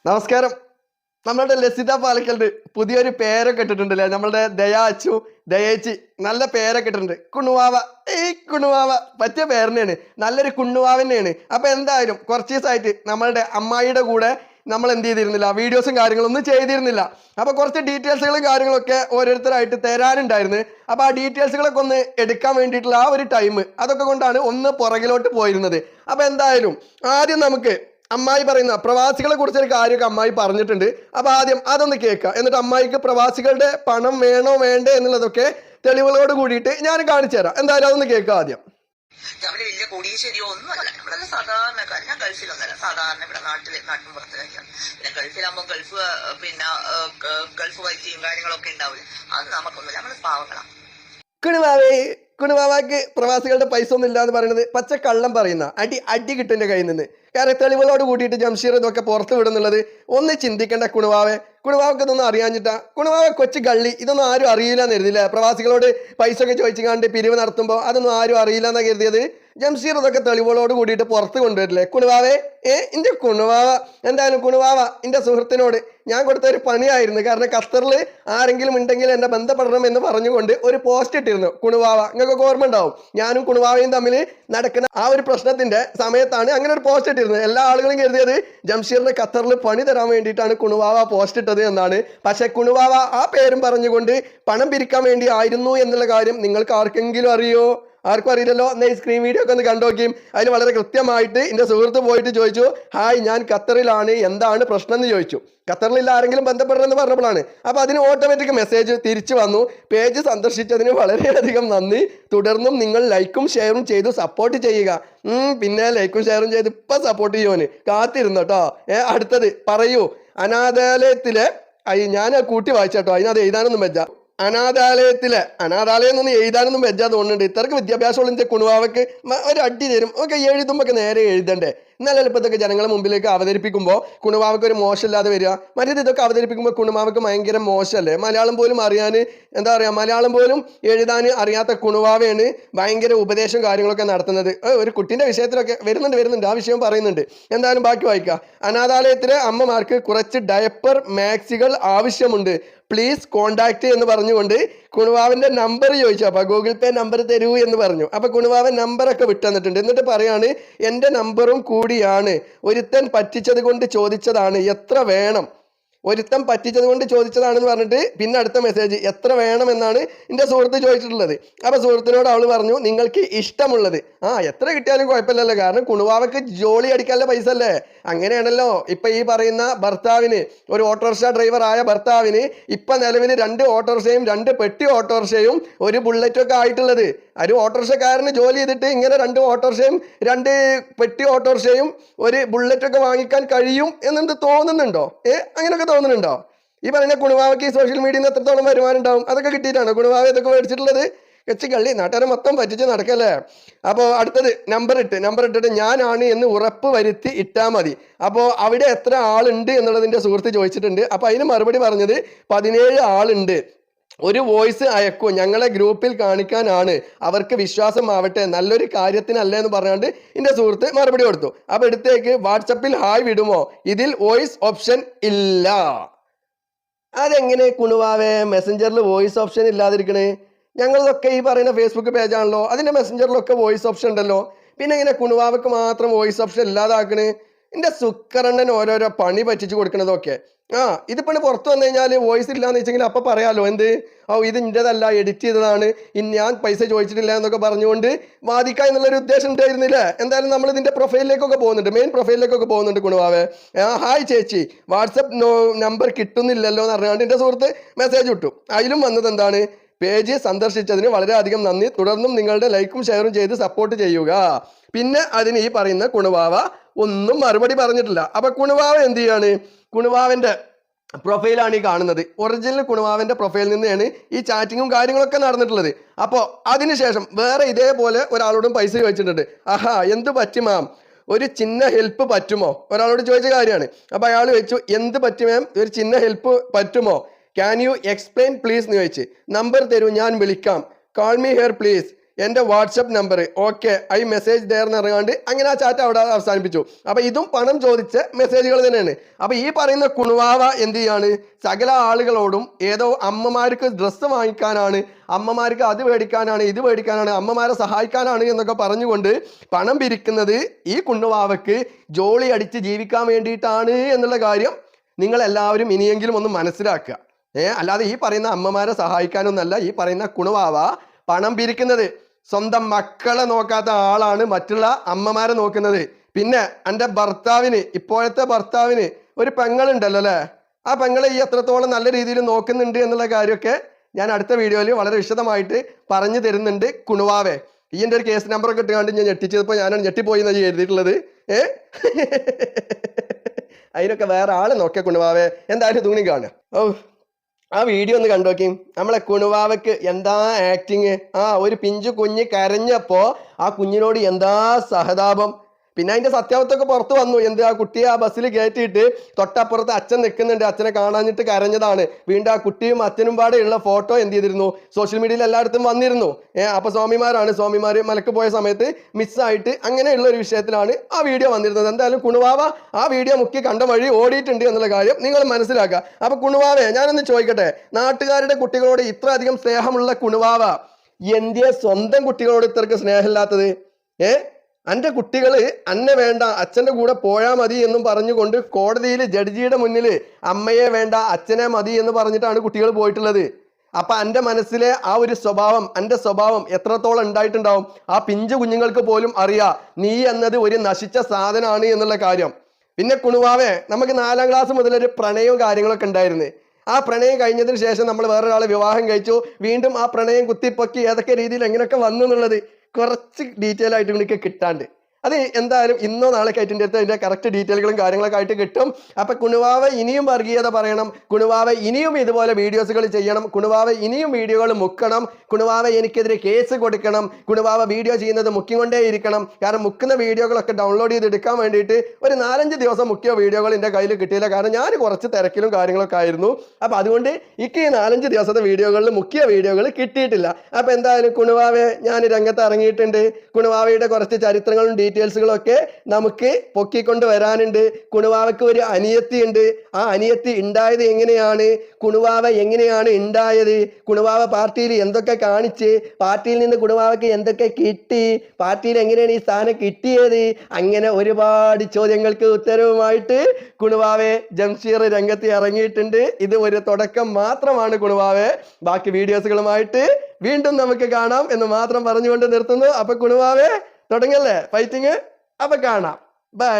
നമസ്കാരം. നമ്മളുടെ ലസിത പാലക്കലിന് പുതിയൊരു പേരൊക്കെ ഇട്ടിട്ടുണ്ടല്ലേ? നമ്മളുടെ ദയാച്ചു ദയേച്ചി നല്ല പേരൊക്കെ ഇട്ടിട്ടുണ്ട്. കുണുവാവ. ഈ കുണുവാവ പറ്റിയ പേരനെയാണ്, നല്ലൊരു കുണ്ണുവാവന്നെയാണ്. അപ്പൊ എന്തായാലും കുറച്ച് ദിവസമായിട്ട് നമ്മളുടെ അമ്മായിയുടെ കൂടെ നമ്മൾ എന്ത് ചെയ്തിരുന്നില്ല, വീഡിയോസും കാര്യങ്ങളൊന്നും ചെയ്തിരുന്നില്ല. അപ്പൊ കുറച്ച് ഡീറ്റെയിൽസുകളും കാര്യങ്ങളൊക്കെ ഓരോരുത്തരായിട്ട് തരാനുണ്ടായിരുന്നു. അപ്പൊ ആ ഡീറ്റെയിൽസുകളൊക്കെ ഒന്ന് എടുക്കാൻ വേണ്ടിയിട്ടുള്ള ആ ഒരു ടൈം അതൊക്കെ കൊണ്ടാണ് ഒന്ന് പുറകിലോട്ട് പോയിരുന്നത്. അപ്പൊ എന്തായാലും ആദ്യം നമുക്ക് അമ്മായി പറയുന്ന പ്രവാസികളെ കുറിച്ചൊരു കാര്യമൊക്കെ അമ്മായി പറഞ്ഞിട്ടുണ്ട്. അപ്പൊ ആദ്യം അതൊന്ന് കേൾക്കുക, എന്നിട്ട് അമ്മായിക്ക് പ്രവാസികളുടെ പണം വേണോ വേണ്ടേ എന്നുള്ളതൊക്കെ തെളിവുകളോട് കൂടിയിട്ട് ഞാൻ കാണിച്ചു തരാം. എന്തായാലും അതൊന്ന് കേൾക്കുക ആദ്യം. അവര് വലിയ കോടീശ്വരിയോ ഒന്നുമല്ല, നമ്മളത് സാധാരണക്കാരൻ. ഞാൻ ഗൾഫിലൊന്നല്ല, സാധാരണ ഇവിടെ നാട്ടിൻ പുറത്ത് കഴിക്കാം. പിന്നെ ഗൾഫിലാകുമ്പോൾ ഗൾഫ് വൈദ്യയും കാര്യങ്ങളൊക്കെ ഉണ്ടാവില്ല. അത് നമുക്കൊന്നുമില്ല, നമ്മള് പാവങ്ങളാണ്. കുണുവാവേ, കുണുവാവാക്ക് പ്രവാസികളുടെ പൈസ ഒന്നും ഇല്ല എന്ന് പറയുന്നത് പച്ച കള്ളം പറയുന്ന അടി കിട്ടുന്ന കയ്യിൽ നിന്ന്. കാരണം തെളിവുകളോട് കൂട്ടിയിട്ട് ജംഷീർ ഇതൊക്കെ പുറത്തു വിടുന്നുള്ളത് ഒന്ന് ചിന്തിക്കേണ്ട കുണുവാവെ. കുണുവാവക്ക് ഇതൊന്നും അറിയാഞ്ഞിട്ടാ. കുണുവാവ കൊച്ചു കള്ളി, ഇതൊന്നും ആരും അറിയില്ല എന്ന് കരുതിയില്ല. പ്രവാസികളോട് പൈസ ഒക്കെ ചോദിച്ചു കണ്ട് പിരിവ് നടത്തുമ്പോൾ അതൊന്നും ആരും അറിയില്ല എന്നാ കരുതിയത്. ജംഷീർ ഇതൊക്കെ തെളിവുകളോട് കൂടിയിട്ട് പുറത്ത് കൊണ്ടുവരില്ലേ കുണുവാവേ? ഇന്റെ കുണുവാവ. എന്തായാലും കുണുവാവ എന്റെ സുഹൃത്തിനോട് ഞാൻ കൊടുത്ത ഒരു പണിയായിരുന്നു. കാരണം ഖത്തറിൽ ആരെങ്കിലും ഉണ്ടെങ്കിൽ എന്നെ ബന്ധപ്പെടണം എന്ന് പറഞ്ഞുകൊണ്ട് ഒരു പോസ്റ്റ് ഇട്ടിരുന്നു കുണുവാവ. നിങ്ങൾക്ക് ഓർമ്മ ഉണ്ടാവും, ഞാനും കുണുവാവയും തമ്മിൽ നടക്കുന്ന ആ ഒരു പ്രശ്നത്തിന്റെ സമയത്താണ് അങ്ങനെ ഒരു പോസ്റ്റ് ഇട്ടിരുന്നത്. എല്ലാ ആളുകളും കരുതിയത് ജംഷീറിന് ഖത്തറിൽ പണി തരാൻ വേണ്ടിയിട്ടാണ് കുണുവാവ പോസ്റ്റ് ഇട്ടത് എന്നാണ്. പക്ഷെ കുണുവാവ ആ പേരും പറഞ്ഞുകൊണ്ട് പണം പിരിക്കാൻ വേണ്ടി ആയിരുന്നു എന്നുള്ള കാര്യം നിങ്ങൾക്ക് ആർക്കെങ്കിലും അറിയോ? ആർക്കും അറിയില്ലല്ലോ. എന്നാൽ ഈ സ്ക്രീൻ വീഡിയോ ഒക്കെ ഒന്ന് കണ്ടുനോക്കിയും അതിൽ വളരെ കൃത്യമായിട്ട് എൻ്റെ സുഹൃത്ത് പോയിട്ട് ചോദിച്ചു, ഹായ് ഞാൻ ഖത്തറിലാണ്, എന്താണ് പ്രശ്നം എന്ന് ചോദിച്ചു. ഖത്തറിലില്ല, ആരെങ്കിലും ബന്ധപ്പെടണമെന്ന് പറഞ്ഞപ്പോഴാണ്. അപ്പോൾ അതിന് ഓട്ടോമാറ്റിക് മെസ്സേജ് തിരിച്ചു വന്നു, പേജ് സന്ദർശിച്ചതിന് വളരെയധികം നന്ദി, തുടർന്നും നിങ്ങൾ ലൈക്കും ഷെയറും ചെയ്തു സപ്പോർട്ട് ചെയ്യുക. പിന്നെ ലൈക്കും ഷെയറും ചെയ്ത് ഇപ്പം സപ്പോർട്ട് ചെയ്യുവാന് കാത്തിരുന്നു കേട്ടോ. അടുത്തത് പറയൂ. അനാഥാലയത്തിലെ ഞാൻ കൂട്ടി വായിച്ചോട്ടോ, അതിനത് എഴുതാനൊന്നും വെച്ച. അനാഥാലയം എന്നൊന്നും എഴുതാനൊന്നും വെച്ചാൽ തോന്നുന്നുണ്ട്. ഇത്രക്ക് വിദ്യാഭ്യാസമുള്ള കുണുവാവക്ക് ഒരു അടി തരും. ഒക്കെ എഴുതുമ്പോൾ നേരെ എഴുതണ്ടേ? എന്നാലും ഇതൊക്കെ ജനങ്ങളെ മുമ്പിലേക്ക് അവതരിപ്പിക്കുമ്പോൾ കുണുവാവക്ക് ഒരു മോശമില്ലാതെ വരിക. മറ്റേത് ഇതൊക്കെ അവതരിപ്പിക്കുമ്പോൾ കുണുവാവക്ക് ഭയങ്കര മോശമല്ലേ? മലയാളം പോലും അറിയാൻ എന്താ പറയുക, മലയാളം പോലും എഴുതാൻ അറിയാത്ത കുണുവാവയാണ് ഭയങ്കര ഉപദേശം കാര്യങ്ങളൊക്കെ നടത്തുന്നത്. ഒരു കുട്ടീൻ്റെ വിഷയത്തിലൊക്കെ വരുന്നുണ്ട്, ആ വിഷയം പറയുന്നുണ്ട്. എന്തായാലും ബാക്കി വായിക്കാം. അനാഥാലയത്തിലെ അമ്മമാർക്ക് കുറച്ച് ഡയപ്പർ മാക്സികൾ ആവശ്യമുണ്ട്, പ്ലീസ് കോണ്ടാക്ട് എന്ന് പറഞ്ഞുകൊണ്ട് കുണുവാവിന്റെ നമ്പർ ചോദിച്ചു. അപ്പൊ ഗൂഗിൾ പേ നമ്പർ തരൂ എന്ന് പറഞ്ഞു. അപ്പൊ കുണുവാവൻ നമ്പറൊക്കെ വിട്ടുതന്നിട്ടുണ്ട്. എന്നിട്ട് പറയാണ്, എൻ്റെ നമ്പറും കൂടിയാണ്, ഒരുത്തൻ പറ്റിച്ചത് കൊണ്ട് ചോദിച്ചതാണ്, എത്ര വേണം? ഒരുത്തം പറ്റിച്ചത് കൊണ്ട് ചോദിച്ചതാണെന്ന് പറഞ്ഞിട്ട് പിന്നെ അടുത്ത മെസ്സേജ് എത്ര വേണം എന്നാണ് എൻ്റെ സുഹൃത്ത് ചോദിച്ചിട്ടുള്ളത്. അപ്പൊ സുഹൃത്തിനോട് അവൾ പറഞ്ഞു, നിങ്ങൾക്ക് ഇഷ്ടമുള്ളത് എത്ര കിട്ടിയാലും കുഴപ്പമില്ലല്ലോ, കാരണം കുണുവാവക്ക് ജോലി അടിക്കാനുള്ള പൈസ അല്ലേ. അങ്ങനെയാണല്ലോ ഇപ്പൊ ഈ പറയുന്ന ഭർത്താവിന്, ഒരു ഓട്ടോറിക്ഷ ഡ്രൈവർ ആയ ഭർത്താവിന് ഇപ്പൊ നിലവിൽ 2 ഓട്ടോറിക്ഷയും 2 പെട്ടി ഓട്ടോറിക്ഷയും ഒരു ബുള്ളറ്റും ഒക്കെ ആയിട്ടുള്ളത്. ഒരു ഓട്ടോറിക്ഷക്കാരന് ജോലി ചെയ്തിട്ട് ഇങ്ങനെ 2 ഓട്ടോറിക്ഷയും 2 പെട്ടി ഓട്ടോറിക്ഷയും ഒരു ബുള്ളറ്റൊക്കെ വാങ്ങിക്കാൻ കഴിയും എന്നെന്ത് തോന്നുന്നുണ്ടോ? അങ്ങനെയൊക്കെ തോന്നുന്നുണ്ടോ? ഈ പറയുന്ന കുണുവാവയ്ക്ക് ഈ സോഷ്യൽ മീഡിയയിൽ നിന്ന് എത്രത്തോളം വരുമാനം ഉണ്ടാവും? അതൊക്കെ കിട്ടിയിട്ടാണ് കുണുവാവ ഇതൊക്കെ മേടിച്ചിട്ടുള്ളത്. കച്ചി കള്ളി, നാട്ടുകാരെ മൊത്തം പറ്റിച്ച് നടക്കല്ലേ. അപ്പോൾ അടുത്തത് നമ്പർ ഇട്ടിട്ട് ഞാനാണ് എന്ന് ഉറപ്പ് വരുത്തി ഇട്ടാൽ മതി. അപ്പോൾ അവിടെ എത്ര ആളുണ്ട് എന്നുള്ളതിൻ്റെ സുഹൃത്ത് ചോദിച്ചിട്ടുണ്ട്. അപ്പോൾ അതിന് മറുപടി പറഞ്ഞത് 17 ആളുണ്ട്. ഒരു വോയിസ് അയക്കൂ, ഞങ്ങളെ ഗ്രൂപ്പിൽ കാണിക്കാനാണ്, അവർക്ക് വിശ്വാസമാവട്ടെ, നല്ലൊരു കാര്യത്തിനല്ല എന്ന് പറഞ്ഞാണ്ട് എൻ്റെ സുഹൃത്ത് മറുപടി കൊടുത്തു. അപ്പൊ എടുത്തേക്ക് വാട്സപ്പിൽ ഹായ് വിടുമോ, ഇതിൽ വോയിസ് ഓപ്ഷൻ ഇല്ല. അതെങ്ങനെ കുണുവാവേ മെസ്സഞ്ചറിൽ വോയിസ് ഓപ്ഷൻ ഇല്ലാതിരിക്കണേ? ഞങ്ങളതൊക്കെ ഈ പറയുന്ന ഫേസ്ബുക്ക് പേജാണല്ലോ, അതിൻ്റെ മെസ്സഞ്ചറിലൊക്കെ വോയിസ് ഓപ്ഷൻ ഉണ്ടല്ലോ. പിന്നെ ഇങ്ങനെ കുണുവാവക്ക് മാത്രം വോയിസ് ഓപ്ഷൻ ഇല്ലാതാക്കണേ? എൻ്റെ സുക്കറണ്ണൻ ഓരോരോ പണി പറ്റിച്ചു കൊടുക്കണതൊക്കെ. ഇതിപ്പോൾ പുറത്ത് വന്നു കഴിഞ്ഞാൽ വോയിസ് ഇല്ലാന്ന് വെച്ചെങ്കിൽ അപ്പം പറയാലോ, എന്ത് ഇത് ഇൻ്റെതല്ല, എഡിറ്റ് ചെയ്തതാണ്, ഞാൻ പൈസ ചോദിച്ചിട്ടില്ല എന്നൊക്കെ പറഞ്ഞുകൊണ്ട് വാദിക്കുക എന്നുള്ളൊരു ഉദ്ദേശം ഉണ്ടായിരുന്നില്ലേ? എന്തായാലും നമ്മൾ ഇതിൻ്റെ പ്രൊഫൈലിലേക്കൊക്കെ പോകുന്നുണ്ട്, മെയിൻ പ്രൊഫൈലിലേക്കൊക്കെ പോകുന്നുണ്ട്. കുണുവാവേ ഹായ് ചേച്ചി, വാട്സപ്പ് നമ്പർ കിട്ടുന്നില്ലല്ലോ എന്ന് പറഞ്ഞുകൊണ്ട് എൻ്റെ സുഹൃത്ത് മെസ്സേജ് വിട്ടു. അതിലും വന്നത് എന്താണ്, പേജ് സന്ദർശിച്ചതിന് വളരെയധികം നന്ദി, തുടർന്നും നിങ്ങളുടെ ലൈക്കും ഷെയറും ചെയ്ത് സപ്പോർട്ട് ചെയ്യുക. പിന്നെ അതിന് ഈ പറയുന്ന കുണുവാവ ഒന്നും മറുപടി പറഞ്ഞിട്ടില്ല. അപ്പൊ കുണുവാവ എന്ത് ചെയ്യാണ്, കുണുവാവന്റെ പ്രൊഫൈലാണ് ഈ കാണുന്നത്. ഒറിജിനൽ കുണുവാവന്റെ പ്രൊഫൈലിൽ നിന്നാണ് ഈ ചാറ്റിങ്ങും കാര്യങ്ങളൊക്കെ നടന്നിട്ടുള്ളത്. അപ്പോൾ അതിനുശേഷം വേറെ ഇതേപോലെ ഒരാളോടും പൈസ ചോദിച്ചിട്ടുണ്ട്. എന്ത് പറ്റി മാം, ഒരു ചിന്ന ഹെൽപ്പ് പറ്റുമോ? ഒരാളോട് ചോദിച്ച കാര്യമാണ്. അപ്പൊ അയാൾ ചോദിച്ചു, എന്ത് പറ്റി മാം, ഒരു ചിന്ന ഹെൽപ്പ് പറ്റുമോ, ക്യാൻ യു എക്സ്പ്ലെയിൻ പ്ലീസ് എന്ന് ചോദിച്ച്. നമ്പർ തരൂ, ഞാൻ വിളിക്കാം, കാൾ മീ ഹിയർ പ്ലീസ്. എൻ്റെ WhatsApp number okay I message ഡെയർന്ന് ഇറങ്ങാണ്ട് അങ്ങനെ ആ ചാറ്റ് അവിടെ അവസാനിപ്പിച്ചു. അപ്പോൾ ഇതും പണം ചോദിച്ച മെസ്സേജുകൾ തന്നെയാണ്. അപ്പോൾ ഈ പറയുന്ന കുണുവാവ എന്ത് ചെയ്യാണ്, സകല ആളുകളോടും ഏതോ അമ്മമാർക്ക് ഡ്രസ്സ് വാങ്ങിക്കാനാണ്, അമ്മമാർക്ക് അത് മേടിക്കാനാണ്, ഇത് മേടിക്കാനാണ്, അമ്മമാരെ സഹായിക്കാനാണ് എന്നൊക്കെ പറഞ്ഞുകൊണ്ട് പണം പിരിക്കുന്നത് ഈ കുണുവാവയ്ക്ക് ജോളി അടിച്ച് ജീവിക്കാൻ വേണ്ടിയിട്ടാണ് എന്നുള്ള കാര്യം നിങ്ങളെല്ലാവരും ഇനിയെങ്കിലും ഒന്ന് മനസ്സിലാക്കുക. അല്ലാതെ ഈ പറയുന്ന അമ്മമാരെ സഹായിക്കാനൊന്നല്ല ഈ പറയുന്ന കുണുവാവ പണം പിരിക്കുന്നത്. സ്വന്തം മക്കളെ നോക്കാത്ത ആളാണ് മറ്റുള്ള അമ്മമാരെ നോക്കുന്നത്. പിന്നെ എൻ്റെ ഭർത്താവിന്, ഇപ്പോഴത്തെ ഭർത്താവിന് ഒരു പെങ്ങളുണ്ടല്ലോ അല്ലേ, ആ പെങ്ങളെ ഈ എത്രത്തോളം നല്ല രീതിയിൽ നോക്കുന്നുണ്ട് എന്നുള്ള കാര്യമൊക്കെ ഞാൻ അടുത്ത വീഡിയോയിൽ വളരെ വിശദമായിട്ട് പറഞ്ഞു തരുന്നുണ്ട്. കുണുവാവേ, ഈ എൻ്റെ ഒരു കേസ് നമ്പറൊക്കെ ഇട്ടുകൊണ്ട് ഞാൻ ഞെട്ടിച്ചപ്പോൾ ഞാനാണ് ഞെട്ടിപ്പോയി എന്നാണ് എഴുതിയിട്ടുള്ളത്. അതിനൊക്കെ വേറെ ആളെ നോക്കിയ കുണുവാവേ, എന്തായാലും തൂണി കാണുക. ആ വീഡിയോ ഒന്ന് കണ്ടോക്കി. നമ്മളെ കുണുവാവയ്ക്ക് എന്താ ആക്ടിങ്. ഒരു പിഞ്ചു കുഞ്ഞ് കരഞ്ഞപ്പോൾ ആ കുഞ്ഞിനോട് എന്താ സഹതാപം. പിന്നെ അതിന്റെ സത്യാവത്തൊക്കെ പുറത്തു വന്നു. എന്ത്, ആ കുട്ടിയെ ആ ബസ്സിൽ കയറ്റിയിട്ട് തൊട്ടപ്പുറത്ത് അച്ഛൻ നിൽക്കുന്നുണ്ട്, അച്ഛനെ കാണാഞ്ഞിട്ട് കരഞ്ഞതാണ്. വീണ്ടും ആ കുട്ടിയും അച്ഛനും പാടെയുള്ള ഫോട്ടോ എന്ത് ചെയ്തിരുന്നു, സോഷ്യൽ മീഡിയയിൽ എല്ലായിടത്തും വന്നിരുന്നു. അപ്പൊ സ്വാമിമാർ മലക്ക് പോയ സമയത്ത് മിസ്സായിട്ട് അങ്ങനെയുള്ള ഒരു വിഷയത്തിലാണ് ആ വീഡിയോ വന്നിരുന്നത്. എന്തായാലും കുണുവാവ ആ വീഡിയോ മുക്കി കണ്ട വഴി ഓടിയിട്ടുണ്ട് എന്നുള്ള കാര്യം നിങ്ങൾ മനസ്സിലാക്കുക. അപ്പൊ കുണുവാവേ, ഞാനൊന്ന് ചോദിക്കട്ടെ, നാട്ടുകാരുടെ കുട്ടികളോട് ഇത്ര അധികം സ്നേഹമുള്ള കുണുവാവ എന്തിയെ സ്വന്തം കുട്ടികളോട് ഇത്രക്ക് സ്നേഹമില്ലാത്തത്? എൻ്റെ കുട്ടികള് അന്നെ വേണ്ട, അച്ഛൻ്റെ കൂടെ പോയാൽ മതി എന്നും പറഞ്ഞുകൊണ്ട് കോടതിയിൽ ജഡ്ജിയുടെ മുന്നിൽ അമ്മയെ വേണ്ട അച്ഛനെ മതി എന്ന് പറഞ്ഞിട്ടാണ് കുട്ടികൾ പോയിട്ടുള്ളത്. അപ്പൊ എൻ്റെ മനസ്സിലെ ആ ഒരു സ്വഭാവം, എൻ്റെ സ്വഭാവം എത്രത്തോളം ഉണ്ടായിട്ടുണ്ടാവും ആ പിഞ്ചു കുഞ്ഞുങ്ങൾക്ക് പോലും അറിയാം നീ എന്നത് ഒരു നശിച്ച സാധനമാണ് എന്നുള്ള കാര്യം. പിന്നെ കുണുവാവേ, നമുക്ക് 4ാം ക്ലാസ് മുതലൊരു പ്രണയവും കാര്യങ്ങളൊക്കെ ഉണ്ടായിരുന്നു. ആ പ്രണയം കഴിഞ്ഞതിന് ശേഷം നമ്മൾ വേറൊരാളെ വിവാഹം കഴിച്ചു. വീണ്ടും ആ പ്രണയം കുത്തിപ്പൊക്കി ഏതൊക്കെ രീതിയിൽ എങ്ങനെയൊക്കെ വന്നു എന്നുള്ളത് കുറച്ച് ഡീറ്റെയിൽ ആയിട്ട് എനിക്ക് കിട്ടാണ്ട്. അത് എന്തായാലും ഇന്നോ നാളെ ആയിട്ട് അതിന്റെ കറക്റ്റ് ഡീറ്റെയിലുകളും കാര്യങ്ങളൊക്കെ ആയിട്ട് കിട്ടും. അപ്പൊ കുണുവാവ ഇനിയും വർഗീയത പറയണം, കുണുവാവ ഇനിയും ഇതുപോലെ വീഡിയോസുകൾ ചെയ്യണം, കുണുവാവ ഇനിയും വീഡിയോകൾ മുക്കണം, കുണുവാവ എനിക്കെതിരെ കേസ് കൊടുക്കണം, കുണുവാവ വീഡിയോ ചെയ്യുന്നത് മുക്കിക്കൊണ്ടേ ഇരിക്കണം. കാരണം മുക്കുന്ന വീഡിയോകളൊക്കെ ഡൗൺലോഡ് ചെയ്ത് എടുക്കാൻ വേണ്ടിയിട്ട് ഒരു 4-5 ദിവസം മുക്കിയ വീഡിയോകൾ എൻ്റെ കയ്യിൽ കിട്ടിയില്ല. കാരണം ഞാൻ കുറച്ച് തിരക്കിലും കാര്യങ്ങളൊക്കെ ആയിരുന്നു. അപ്പൊ അതുകൊണ്ട് എനിക്ക് ഈ 4-5 ദിവസത്തെ വീഡിയോകളിൽ മുക്കിയ വീഡിയോകൾ കിട്ടിയിട്ടില്ല. അപ്പൊ എന്തായാലും കുണുവാവെ ഞാൻ രംഗത്ത് ഇറങ്ങിയിട്ടുണ്ട്. കുണുവാവയുടെ കുറച്ച് ചരിത്രങ്ങളും ഡീറ്റെയിൽസുകളൊക്കെ നമുക്ക് പൊക്കിക്കൊണ്ട് വരാനുണ്ട്. കുണുവാവയ്ക്ക് ഒരു അനിയത്തി ഉണ്ട്. ആ അനിയത്തി ഉണ്ടായത് എങ്ങനെയാണ്, കുണുവാവ എങ്ങനെയാണ് ഉണ്ടായത്, കുണുവാവ പാർട്ടിയിൽ എന്തൊക്കെ കാണിച്ച്, പാർട്ടിയിൽ നിന്ന് കുണുവാവയ്ക്ക് എന്തൊക്കെ കിട്ടി, പാർട്ടിയിൽ എങ്ങനെയാണ് ഈ സ്ഥാനം കിട്ടിയത്, അങ്ങനെ ഒരുപാട് ചോദ്യങ്ങൾക്ക് ഉത്തരവുമായിട്ട് കുണുവാവെ ജംഷീർ രംഗത്ത് ഇറങ്ങിയിട്ടുണ്ട്. ഇത് ഒരു തുടക്കം മാത്രമാണ് കുണുവാവെ. ബാക്കി വീഡിയോസുകളുമായിട്ട് വീണ്ടും നമുക്ക് കാണാം എന്ന് മാത്രം പറഞ്ഞുകൊണ്ട് നിർത്തുന്നു. അപ്പൊ കുണുവാവെ തുടങ്ങല്ലേ ഫൈറ്റിങ്. അപ്പൊ കാണാം. ബൈ.